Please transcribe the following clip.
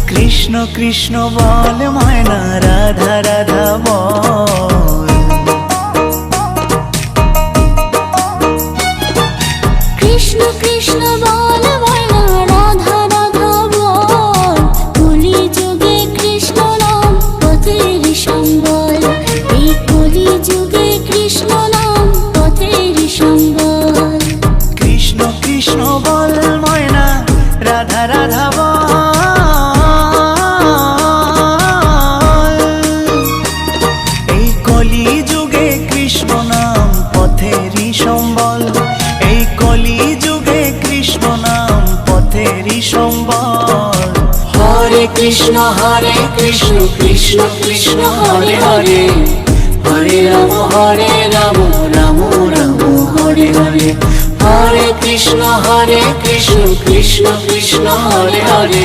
কৃষ্ণ কৃষ্ণ বল ময়না, রাধা রাধা বল। কৃষ্ণ কৃষ্ণ বল ময়না, রাধা রাধা বল। কলি যুগে কৃষ্ণ নাম পথের সম্বল, এই কলি যুগে কৃষ্ণ নাম পথের সম্বল। কৃষ্ণ কৃষ্ণ বল ময়না, রাধা রাধা বল। এই কলি যুগে কৃষ্ণ নাম পথেরই সম্বল, এই কলি যুগে কৃষ্ণ নাম পথেরই সম্বল। হরে কৃষ্ণ কৃষ্ণ কৃষ্ণ হরে হরে, হরে রাম রাম রাম হরে হরে। হরে কৃষ্ণ কৃষ্ণ কৃষ্ণ হরে হরে।